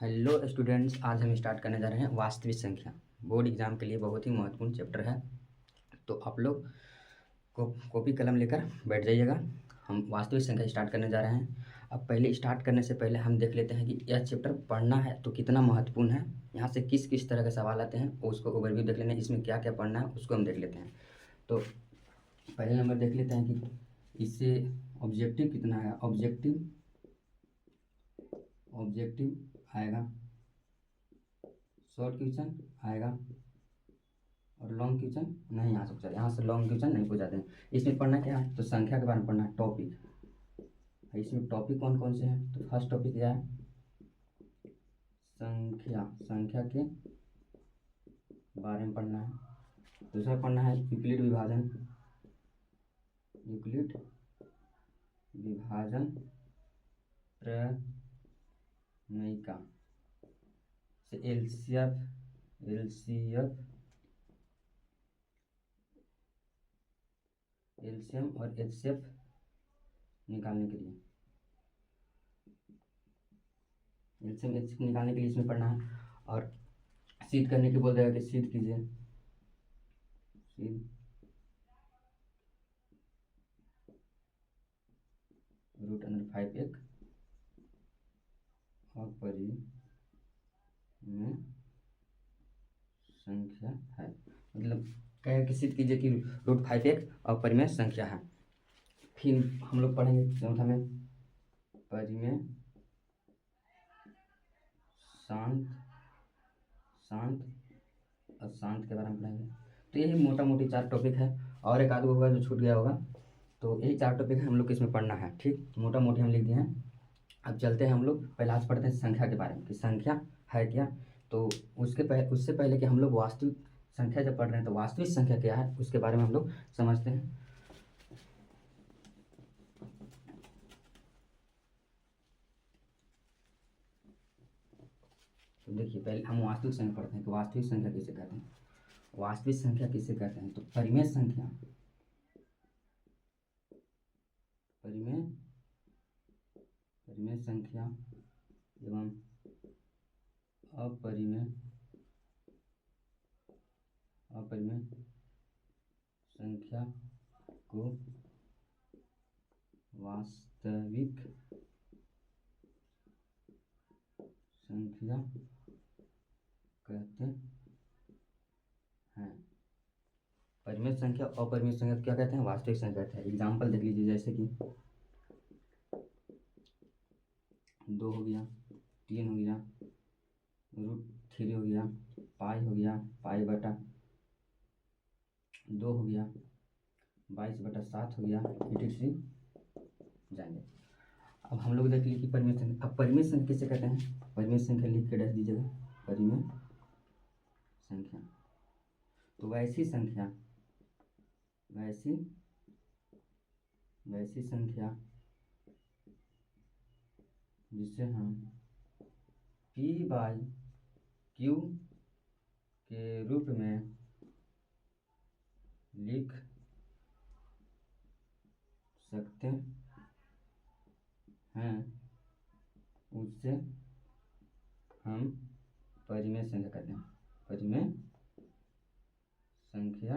Hello students, आज हम start करने जा रहे हैं वास्तविक संख्या। बोर्ड एग्जाम के लिए बहुत ही महत्वपूर्ण चैप्टर है। तो आप लोग को कॉपी कलम लेकर बैठ जाइएगा। हम वास्तविक संख्या स्टार्ट करने जा रहे हैं। अब पहले स्टार्ट करने से पहले हम देख लेते हैं कि यह चैप्टर पढ़ना है तो कितना महत्वपूर्ण है, यहाँ से किस किस तरह के सवाल आते हैं उसको ओवरव्यू देख लेना है। इसमें क्या क्या पढ़ना है उसको हम देख लेते हैं। तो पहले नंबर देख लेते हैं कि इससे ऑब्जेक्टिव कितना है। ऑब्जेक्टिव आएगा, शॉर्ट क्वेश्चन आएगा और लॉन्ग क्वेश्चन नहीं आ सकता। यहाँ से लॉन्ग क्वेश्चन नहीं पूछाते हैं। इसमें पढ़ना क्या है, तो संख्या के बारे में पढ़ना है, टॉपिक। इसमें टॉपिक कौन कौन से हैं, तो फर्स्ट टॉपिक क्या है, संख्या के बारे में पढ़ना है। दूसरा पढ़ना है यूक्लिड विभाजन प्रमेयिका से एलसीएम और एचसीएफ निकालने के लिए इसमें पढ़ना है। और सिद्ध करने के बोल देगा कि सिद्ध कीजिए, रूट अंडर 5 एक अपरिमेय संख्या है। मतलब कहे कि सिद्ध कीजिए कि रूट 5 एक अपरिमेय संख्या है। फिर हम लोग पढ़ेंगे चौथा में परिमेय शांत अशांत के बारे में पढ़ेंगे। तो यही मोटा मोटी 4 टॉपिक है, और एक आध होगा जो छूट गया होगा। तो यही 4 टॉपिक है हम लोग को इसमें पढ़ना है। ठीक, मोटा मोटी हम लिख दिए हैं। अब चलते हैं हम लोग पहले आज पढ़ते हैं संख्या के बारे में कि संख्या है क्या। तो उससे पहले कि हम लोग वास्तविक संख्या जब पढ़ रहे हैं तो वास्तविक संख्या क्या है उसके बारे में हम लोग समझते हैं। तो देखिए, पहले हम वास्तविक संख्या पढ़ते हैं कि वास्तविक संख्या किसे कहते हैं। वास्तविक संख्या किसे कहते हैं, तो परिमेय संख्या एवं अपरिमेय संख्या को वास्तविक संख्या कहते हैं। परिमेय संख्या अपरिमेय संख्या क्या कहते हैं, वास्तविक संख्या कहते हैं। एग्जाम्पल देख लीजिए, जैसे कि 2 हो गया, 3 हो गया, √3 हो गया, पाई हो गया, पाई बटा 2 हो गया, 22/7 हो गया, etc जाएंगे। अब हम लोग देख लीजिए कि परिमेय संख्या। अब परिमेय संख्या किसे कहते हैं, परिमेय संख्या लिख के रख दीजिएगा, परिमेय संख्या। तो वैसी संख्या जिसे हम p/q के रूप में लिख सकते हैं, उससे हम परिमेय संख्या कहते हैं। परिमेय संख्या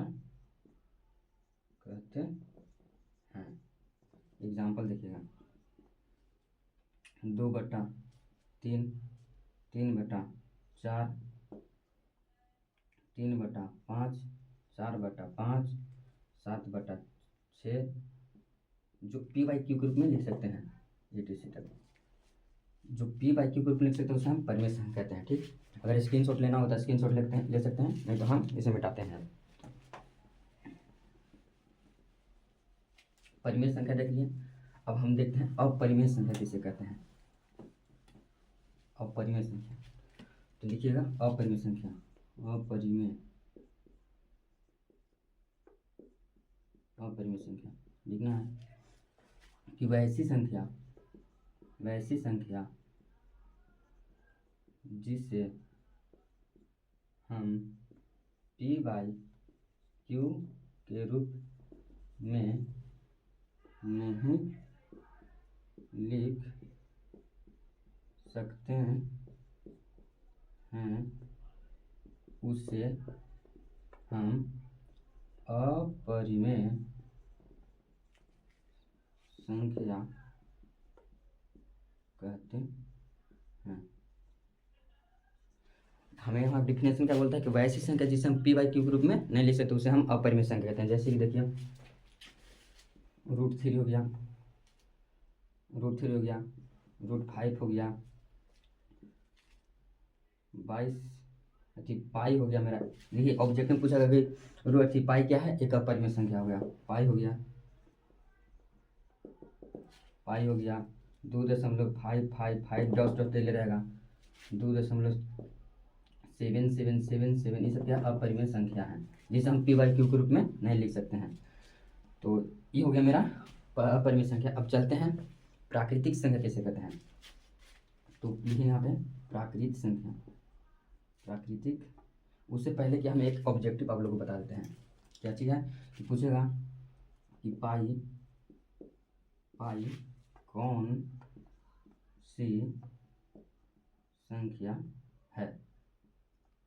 कहते हैं। एग्जाम्पल देखिएगा, 2/3, 3/4, 3/5, 4/5, 7/6 जो p/q के रूप में लिख सकते हैं, etc तक जो p/q के रूप में लिख सकते हैं उसे हम परिमेय संख्या कहते हैं। ठीक, अगर स्क्रीनशॉट लेना होता है स्क्रीनशॉट ले सकते हैं, नहीं तो हम इसे मिटाते हैं। परिमेय संख्या देख लिए। अब हम देखते हैं अपरिमेय संख्या किसे कहते हैं। अपरिमेय संख्या तो लिखिएगा, अपरिमेय संख्या लिखना है कि वैसी संख्या जिसे हम p/q के रूप में नहीं लिख सकते हैं, उसे हम अपरिमेय संख्या कहते हैं। हमें यहाँ डिफिनेशन क्या बोलता है कि वैसी संख्या जिसे हम पी बाई क्यू के रूप में नहीं लिख सकते उसे हम अपरिमेय संख्या कहते हैं। जैसे कि देखिए √3 हो गया, √3 हो गया, √5 हो गया, 22 पाई हो गया मेरा। देखिए ऑब्जेक्ट में पूछा गया कि पाई क्या है, एक अपरिमेय संख्या हो गया, पाई हो गया, पाई हो गया 2.555 डॉट डॉट ले रहेगा 2.7777, ये सब क्या अपरिमेय संख्या है जिसे हम पी बाई क्यू के रूप में नहीं लिख सकते हैं। तो ये हो गया मेरा अपरिमेय संख्या। अब चलते हैं प्राकृतिक संख्या कैसे कहते हैं। तो लिखेंगे यहाँ पे प्राकृतिक संख्या। प्राकृतिक, उससे पहले कि हम एक ऑब्जेक्टिव आप लोगों को बता देते हैं। क्या चीज़ है कि पूछेगा कि पाई कौन सी संख्या है।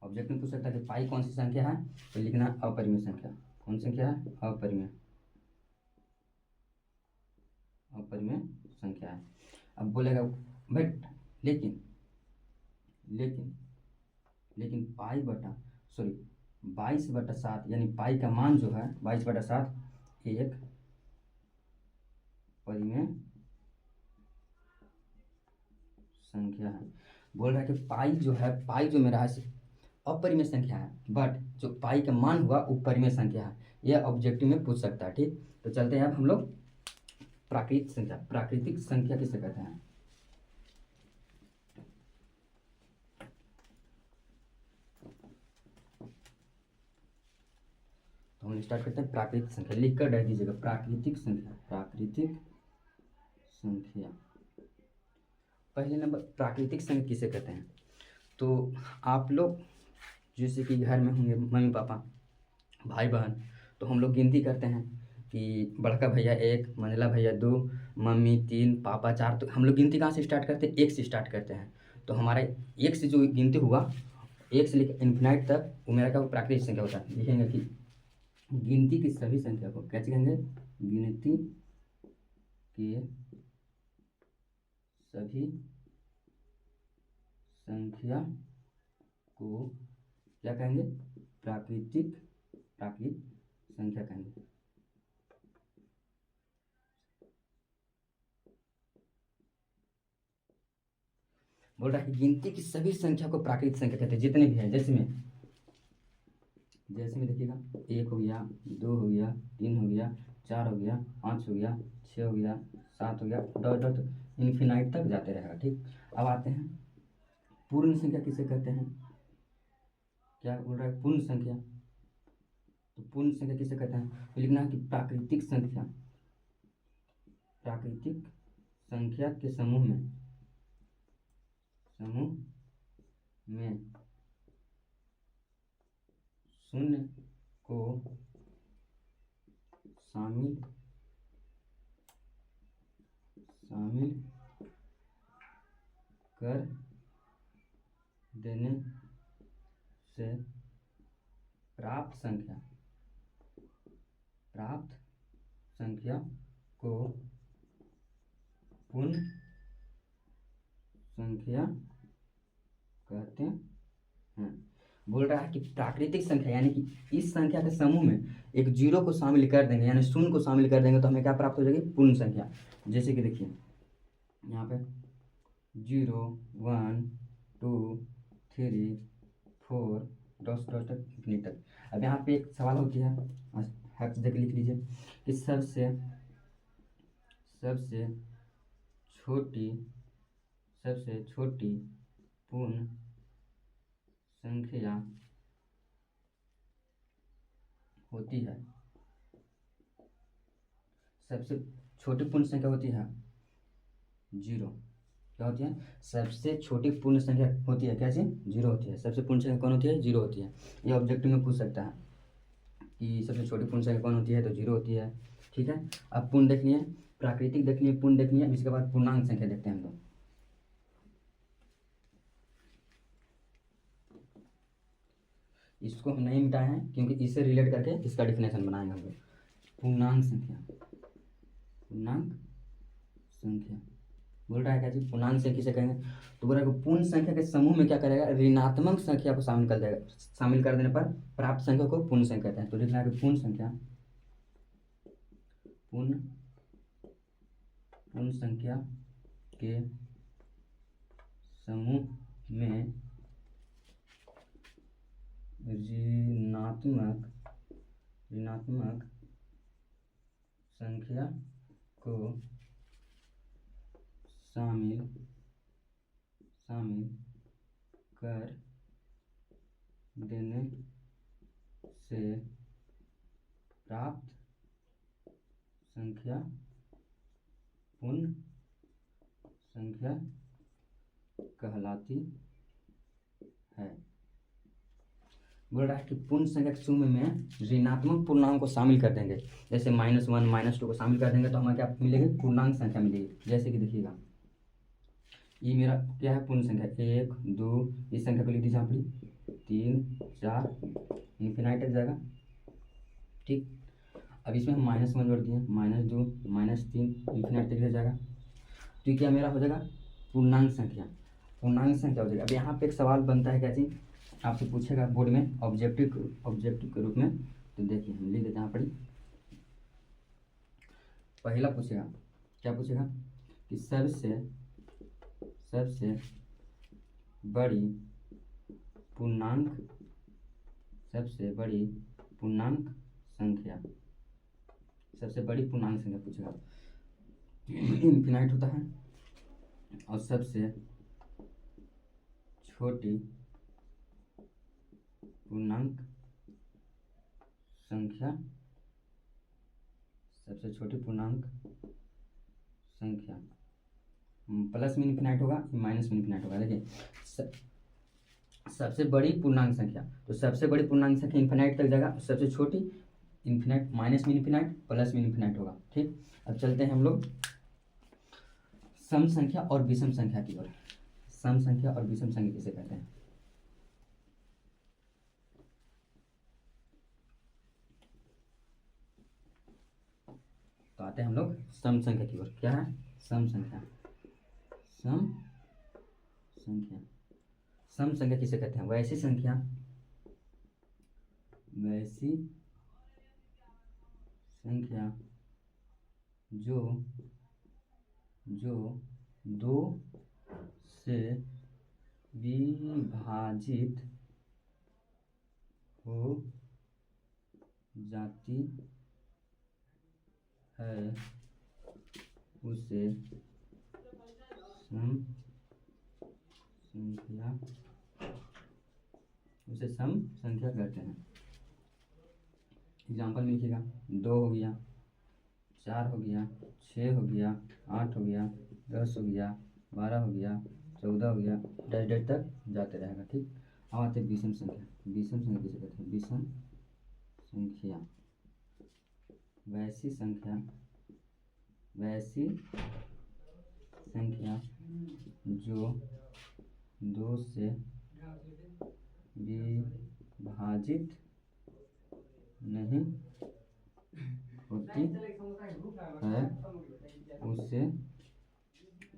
ऑब्जेक्ट में पूछ सकता है कि पाई कौन सी संख्या है, तो लिखना अपरिमेय संख्या। कौन संख्या है, अपरिमेय संख्या है। अब बोलेगा बट लेकिन पाई बटा 22/7 यानी पाई का मान जो है 22/7 एक परिमेय संख्या है। बोल रहा है कि पाई जो मेरा है अपरिमेय संख्या है, बट जो पाई का मान हुआ वो परिमेय संख्या है। यह ऑब्जेक्टिव में पूछ सकता है। ठीक, तो चलते हैं अब हम लोग प्राकृतिक संख्या किसे कहते हैं। तो हम स्टार्ट करते हैं प्राकृतिक संख्या। लिखकर डाल दीजिएगा प्राकृतिक संख्या। पहले नंबर प्राकृतिक संख्या किसे कहते हैं। तो आप लोग जैसे कि घर में होंगे मम्मी पापा भाई बहन, तो हम लोग गिनती करते हैं कि बड़का भैया 1, मंझला भैया 2, मम्मी 3, पापा 4। तो हम लोग गिनती कहाँ से स्टार्ट करते हैं, 1 से स्टार्ट करते हैं। तो हमारा 1 से जो गिनती हुआ 1 से लेकर इन्फिनाइट तक वो मेरा क्या प्राकृतिक संख्या होता है। लिखेंगे कि गिनती की सभी संख्या को कैसे कहेंगे, गिनती के सभी संख्या को क्या कहेंगे, प्राकृतिक संख्या कहेंगे। बोल रहा है कि गिनती की सभी संख्या को प्राकृतिक संख्या कहते हैं, जितने भी हैं। जैसे में देखिएगा 1 हो गया, 2 हो गया, 3 हो गया, 4 हो गया, 5 हो गया, 6 हो गया, 7 हो गया, डॉट डॉट इन्फिनाइट तक जाते रहेगा। ठीक, अब आते हैं पूर्ण संख्या किसे कहते हैं। क्या बोल रहा है, पूर्ण संख्या। तो पूर्ण संख्या किसे कहते हैं, तो लिखना है कि प्राकृतिक संख्या के समूह में शून्य को शामिल कर देने से प्राप्त संख्या को पूर्ण संख्या कहते हैं। बोल रहा है कि प्राकृतिक संख्या यानी कि इस संख्या के समूह में एक 0 को शामिल कर देंगे यानी शून्य को शामिल कर देंगे तो हमें क्या प्राप्त हो जाएगी, पूर्ण संख्या। जैसे कि देखिए यहाँ पे 0, 1, 2, 3, 4 डॉट डॉट इतनी तक। अब यहाँ पे एक सवाल होती है, हर जगह लिख लीजिए कि सबसे छोटी पूर्ण संख्या होती है। सबसे छोटी पूर्ण संख्या होती है 0। क्या होती है, सबसे छोटी पूर्ण संख्या होती है, क्या चीज, 0 होती है। सबसे पूर्ण संख्या कौन होती है, 0 होती है। ये ऑब्जेक्टिव में पूछ सकता है कि सबसे छोटी पूर्ण संख्या कौन होती है, तो 0 होती है। ठीक है, अब पूर्ण देखनी है, प्राकृतिक देखनी है, पूर्ण देखनी है, इसके बाद पूर्णांक संख्या देखते हैं हम लोग। इसको हम नहीं मिटाए हैं क्योंकि इससे रिलेट करके इसका डिफिनेशन बनाएंगे हम लोग। पूर्णांक संख्या, पूर्णांक संख्या बोल रहा है क्या जी, पूर्णांक संख्या किसे कहेंगे, तो बोल रहा है कि पूर्ण संख्या के समूह में क्या करेगा, ऋणात्मक संख्या को शामिल कर देगा, शामिल कर देने पर प्राप्त संख्या को पूर्ण संख्या कहते हैं। तो लिखना है कि पूर्ण संख्या, पूर्ण संख्या के समूह में ऋणात्मक संख्या को शामिल कर देने से प्राप्त संख्या पूर्ण संख्या कहलाती है। बोल रहा है कि पूर्ण संख्या के समूह में ऋणात्मक पूर्णांक को शामिल कर देंगे, जैसे -1 -2 को शामिल कर देंगे तो हमें क्या मिलेगी, पूर्णांक संख्या मिलेगी। जैसे कि देखिएगा ये मेरा क्या है, पूर्ण संख्या 1 2, इस संख्या को लिख दीजिए यहाँ पर 3 4 इन्फिनाइट तक जाएगा, ठीक। अब इसमें हम -1 जोड़ दिए, -2 -3 इन्फिनाइट तक जाएगा, तो ये क्या मेरा हो जाएगा, पूर्णांक संख्या हो जाएगी। अब यहाँ पे एक सवाल बनता है क्या चीज़, आपसे पूछेगा बोर्ड में ऑब्जेक्टिव के रूप में, तो देखिए हम लिख देते हैं यहाँ पर। पहला पूछेगा, क्या पूछेगा कि सबसे बड़ी पूर्णांक संख्या, सबसे बड़ी पूर्णांक संख्या पूछेगा, इन्फिनाइट होता है, और सबसे छोटी पूर्णांक संख्या, प्लस में इन्फिनाइट होगा, माइनस में इन्फिनाइट होगा। देखिए सबसे बड़ी पूर्णांक संख्या, तो सबसे बड़ी पूर्णांक संख्या इन्फिनाइट तक जाएगा, सबसे छोटी इन्फिनाइट, माइनस में इन्फिनाइट, प्लस में इन्फिनाइट होगा, ठीक। अब चलते हैं हम लोग सम संख्या और विषम संख्या की ओर। सम संख्या और विषम संख्या किसे कहते हैं, तो आते हैं हम लोग सम संख्या की ओर। क्या है सम संख्या, सम संख्या किसे कहते हैं, वैसी संख्या जो 2 से विभाजित हो जाती है, उसे सम संख्या कहते हैं। एग्जाम्पल में लिखिएगा, 2 हो गया, 4 हो गया, 6 हो गया, 8 हो गया, 10 हो गया, 12 हो गया, 14 हो गया, डैश तक जाते रहेगा, ठीक। अब आते हैं विषम संख्या। विषम संख्या किसे कहते हैं, विषम संख्या वैसी संख्या जो 2 से विभाजित नहीं होती है, उसे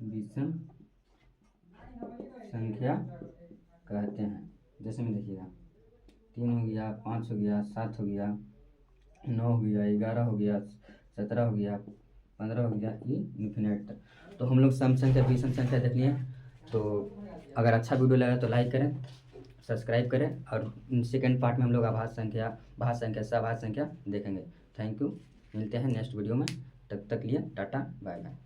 विषम संख्या कहते हैं। जैसे में देखिएगा 3 हो गया, 5 हो गया, 7 हो गया, 9 हो गया, 11 हो गया, 17 हो गया, 15 हो गया, ये इन्फिनिट तक। तो हम लोग सम संख्या विषम संख्या देख लिए। तो अगर अच्छा वीडियो लगा तो लाइक करें, सब्सक्राइब करें, और सेकंड पार्ट में हम लोग आभास संख्या, भाज्य संख्या, सभाज्य संख्या देखेंगे। थैंक यू, मिलते हैं नेक्स्ट वीडियो में, तब तक लिए टाटा बाय बाय।